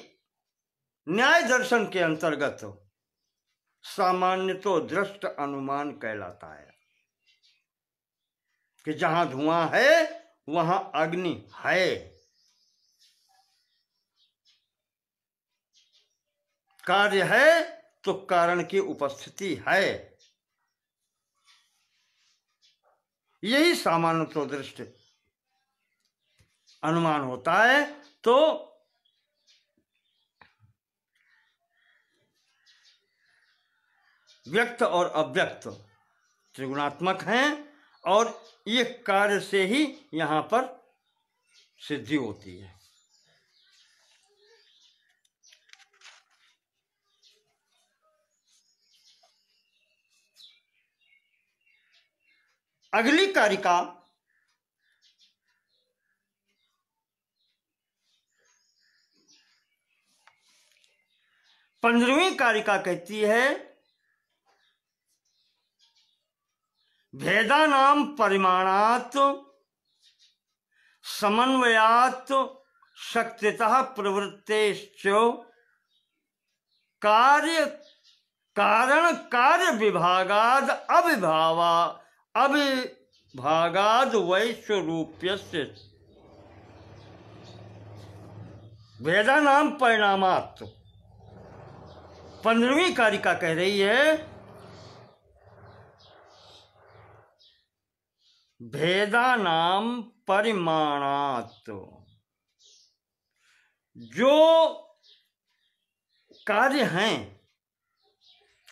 S1: न्याय दर्शन के अंतर्गत सामान्य तो दृष्ट अनुमान कहलाता है कि जहां धुआं है वहां अग्नि है। कार्य है तो कारण की उपस्थिति है। यही सामान्य तो दृष्ट अनुमान होता है। तो व्यक्त और अव्यक्त त्रिगुणात्मक हैं और ये कार्य से ही यहां पर सिद्धि होती है। अगली कारिका 15वीं कारिका कहती है भेदानाम परिमाणात् समन्वयात् शक्तितः प्रवृत्तेश्च कार्य कारण कार्य विभागाद अविभागाद वैश्वरूप्यस्य भेदानाम परिणामात्। 15वीं कारिका कह रही है भेदानाम परिमाणात्, जो कार्य हैं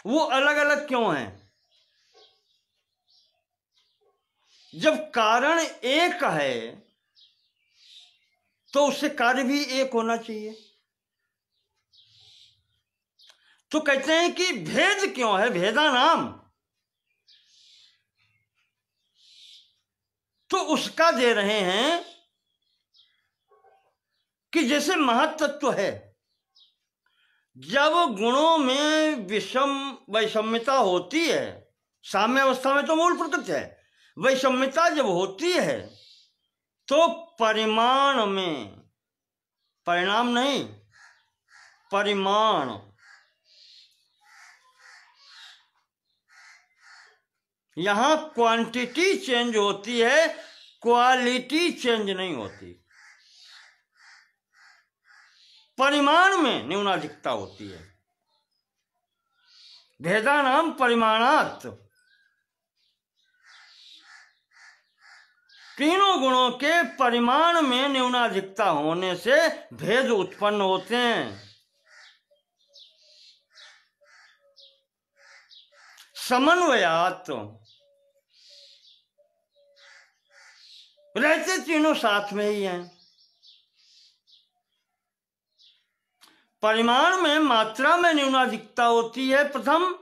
S1: वो अलग अलग क्यों हैं? जब कारण एक है तो उससे कार्य भी एक होना चाहिए। तो कहते हैं कि भेद क्यों है, भेदा नाम, तो उसका दे रहे हैं कि जैसे महत्त्व है, जब गुणों में वैषम्यता होती है, साम्य अवस्था में तो मूल प्रकृति है, वैषम्यता जब होती है तो परिमाण में, परिणाम नहीं परिमाण, यहां क्वांटिटी चेंज होती है, क्वालिटी चेंज नहीं होती। परिमाण में न्यूनाधिकता होती है। भेदानाम परिमाणात्, तीनों गुणों के परिमाण में न्यूनाधिकता होने से भेद उत्पन्न होते हैं। समन्वयात्, रहते तीनों साथ में ही हैं। परिमाण में मात्रा में न्यूनाधिकता होती है प्रथम,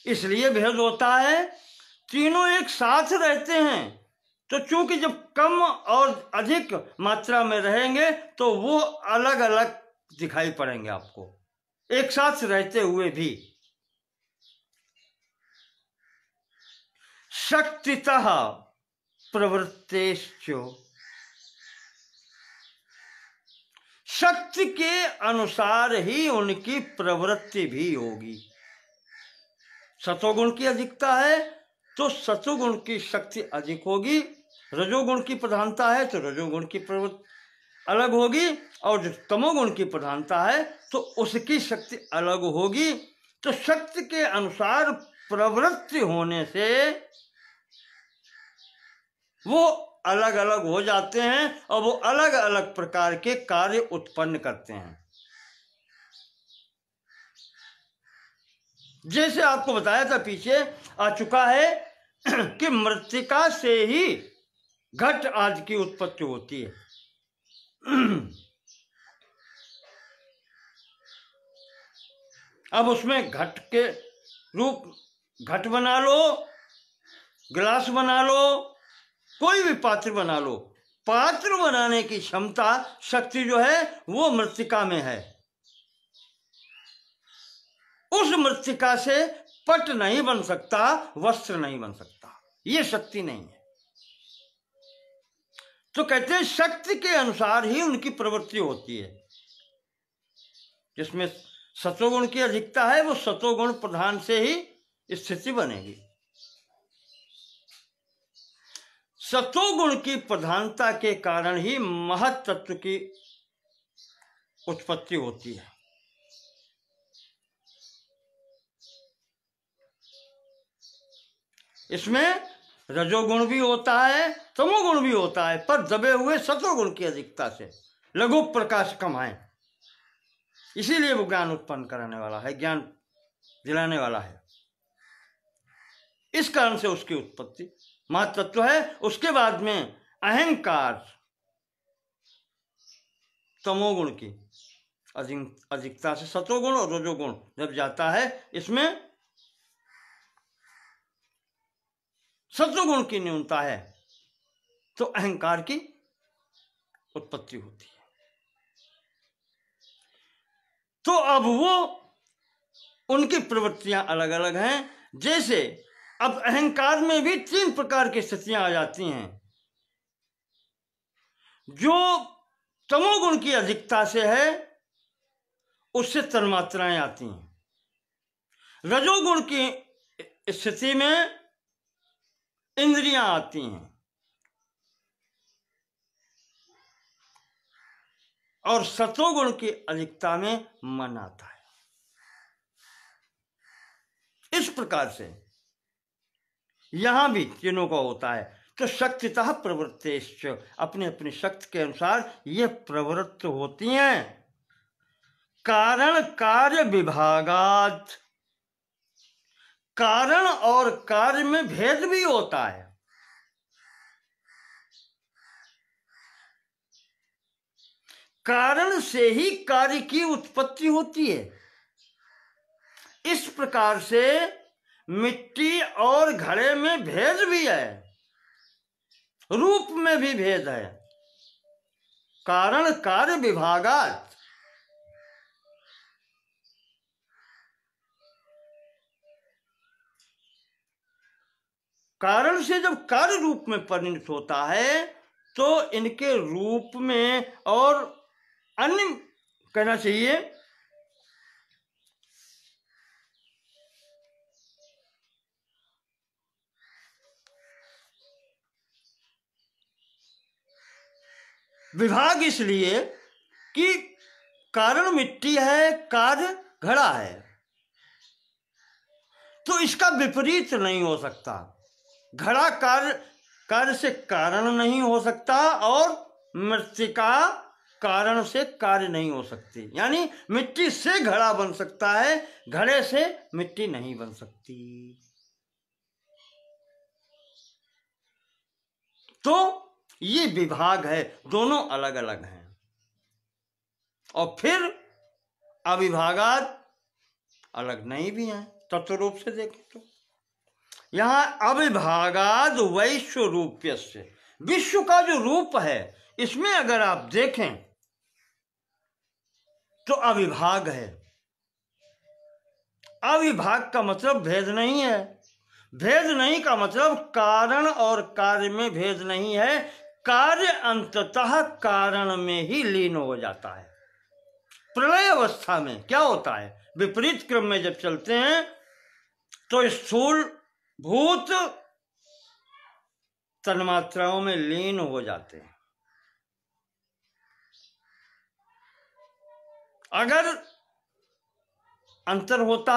S1: इसलिए भेद होता है। तीनों एक साथ रहते हैं तो चूंकि जब कम और अधिक मात्रा में रहेंगे तो वो अलग अलग दिखाई पड़ेंगे आपको, एक साथ रहते हुए भी। शक्तितः प्रवृत्तेश्च, शक्ति के अनुसार ही उनकी प्रवृत्ति भी होगी। सतोगुण की अधिकता है तो सतोगुण की शक्ति अधिक होगी, रजोगुण की प्रधानता है तो रजोगुण की प्रवृत्ति अलग होगी, और जो तमोगुण की प्रधानता है तो उसकी शक्ति अलग होगी। तो शक्ति के अनुसार प्रवृत्ति होने से वो अलग अलग हो जाते हैं और वो अलग अलग प्रकार के कार्य उत्पन्न करते हैं। जैसे आपको बताया था, पीछे आ चुका है कि मृत्तिका से ही घट आदि की उत्पत्ति होती है। अब उसमें घट के रूप, घट बना लो, गिलास बना लो, कोई भी पात्र बना लो, पात्र बनाने की क्षमता, शक्ति जो है वो मृत्तिका में है। उस मृत्तिका से पट नहीं बन सकता, वस्त्र नहीं बन सकता, ये शक्ति नहीं है। तो कहते हैं शक्ति के अनुसार ही उनकी प्रवृत्ति होती है। जिसमें सतोगुण की अधिकता है वो सतोगुण प्रधान से ही स्थिति बनेगी। सतोगुण की प्रधानता के कारण ही महत् तत्व की उत्पत्ति होती है। इसमें रजोगुण भी होता है, तमोगुण भी होता है, पर दबे हुए सतोगुण की अधिकता से लघु प्रकाश कम है, इसीलिए वो ज्ञान उत्पन्न कराने वाला है, ज्ञान दिलाने वाला है। इस कारण से उसकी उत्पत्ति महत्त्व है। उसके बाद में अहंकार तमोगुण की अधिकता से सतोगुण और रजोगुण जब जाता है, इसमें सतोगुण की न्यूनता है तो अहंकार की उत्पत्ति होती है। तो अब वो उनकी प्रवृत्तियां अलग अलग हैं। जैसे अब अहंकार में भी 3 प्रकार की स्थितियां आ जाती हैं। जो तमोगुण की अधिकता से है उससे तन्मात्राएं आती हैं। रजोगुण की स्थिति में इंद्रियां आती हैं और सतोगुण की अधिकता में मन आता है। इस प्रकार से यहां भी तीनों का होता है। तो शक्तितः प्रवृत्तेश्च, अपने अपनी शक्ति के अनुसार ये प्रवृत्त होती हैं। कारण कार्य विभागात्, कारण और कार्य में भेद भी होता है। कारण से ही कार्य की उत्पत्ति होती है। इस प्रकार से मिट्टी और घड़े में भेद भी है, रूप में भी भेद है। कारण कार्य विभागात्, कारण से जब कार्य रूप में परिणत होता है तो इनके रूप में और अन्य कहना चाहिए विभाग, इसलिए कि कारण मिट्टी है, कार्य घड़ा है, तो इसका विपरीत नहीं हो सकता। घड़ा कार्य से कारण नहीं हो सकता और मृत्तिका कारण से कार्य नहीं हो सकती। यानी मिट्टी से घड़ा बन सकता है, घड़े से मिट्टी नहीं बन सकती। तो ये विभाग है, दोनों अलग अलग हैं। और फिर अविभागाद अलग नहीं भी हैं तत्व रूप से देखें तो। यहां अविभागाद वैश्व रूप्य से, विश्व का जो रूप है इसमें अगर आप देखें तो अविभाग है। अविभाग का मतलब भेद नहीं है। भेद नहीं का मतलब कारण और कार्य में भेद नहीं है। कार्य अंततः कारण में ही लीन हो जाता है। प्रलय अवस्था में क्या होता है, विपरीत क्रम में जब चलते हैं तो स्थूल भूत तन्मात्राओं में लीन हो जाते हैं। अगर अंतर होता,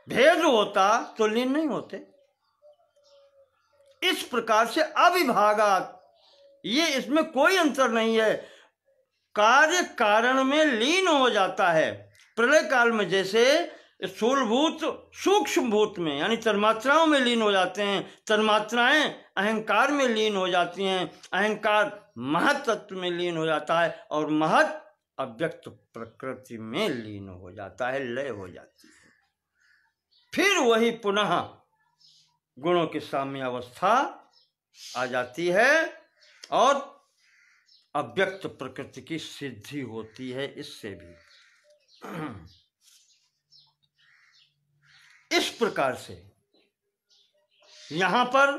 S1: भेद होता तो लीन नहीं होते। इस प्रकार से अविभागात, ये इसमें कोई अंतर नहीं है। कार्य कारण में लीन हो जाता है। प्रलय काल में जैसे स्थूल भूत सूक्ष्म भूत में यानी तन्मात्राओं में लीन हो जाते हैं, तन्मात्राएं अहंकार में लीन हो जाती हैं, अहंकार महत तत्व में लीन हो जाता है और महत अव्यक्त प्रकृति में लीन हो जाता है, लय हो जाती है। फिर वही पुनः गुणों की साम्य अवस्था आ जाती है और अव्यक्त प्रकृति की सिद्धि होती है। इससे भी इस प्रकार से यहां पर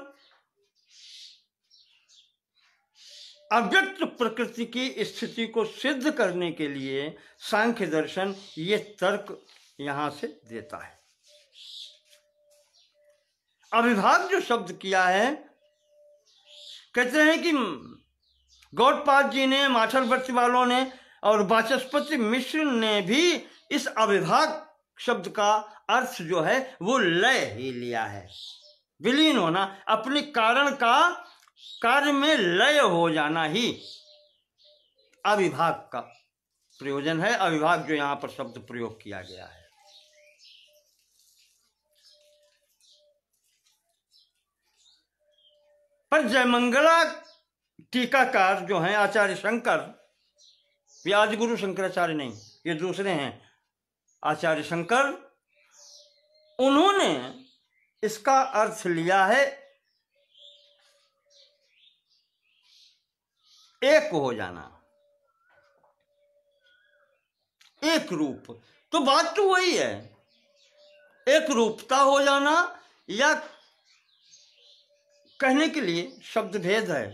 S1: अव्यक्त प्रकृति की स्थिति को सिद्ध करने के लिए सांख्य दर्शन ये तर्क यहां से देता है। अविभाग जो शब्द किया है, कहते हैं कि गौड़पाद जी ने, माठरवर्ती वालों ने और वाचस्पति मिश्र ने भी इस अविभाग शब्द का अर्थ जो है वो लय ही लिया है, विलीन होना, अपने कारण का कार्य में लय हो जाना ही अविभाग का प्रयोजन है। अविभाग जो यहां पर शब्द प्रयोग किया गया है। पर जयमंगला टीकाकार जो हैं आचार्य शंकर, ये आदि गुरु शंकराचार्य नहीं, ये दूसरे हैं आचार्य शंकर, उन्होंने इसका अर्थ लिया है एक हो जाना, एक रूप। तो बात तो वही है, एक रूपता हो जाना, या कहने के लिए शब्द भेद है।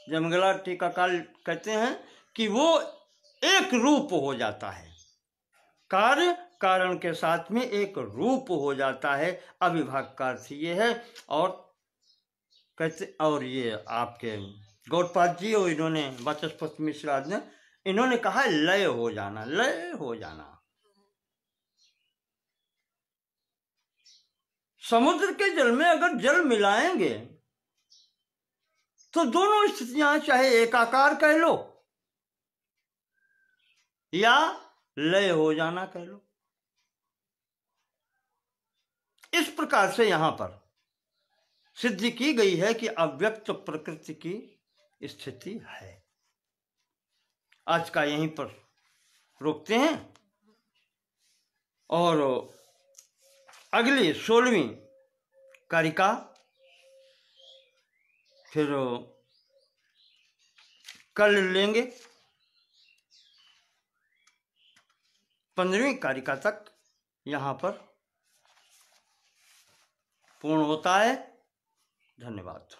S1: जयमंगला टीकाकार कहते हैं कि वो एक रूप हो जाता है, कार्य कारण के साथ में एक रूप हो जाता है। अविभाग का अर्थ ये है। और कहते, और ये आपके गौड़पाद जी और इन्होंने वाचस्पति मिश्र आदि ने इन्होंने कहा लय हो जाना, लय हो जाना। समुद्र के जल में अगर जल मिलाएंगे तो दोनों स्थितियां, चाहे एकाकार कह लो या लय हो जाना कह लो, इस प्रकार से यहां पर सिद्धि की गई है कि अव्यक्त प्रकृति की स्थिति है। आज का यहीं पर रोकते हैं और अगली 16वीं कारिका फिर कल लेंगे। 15वीं कारिका तक यहाँ पर पूर्ण होता है। धन्यवाद।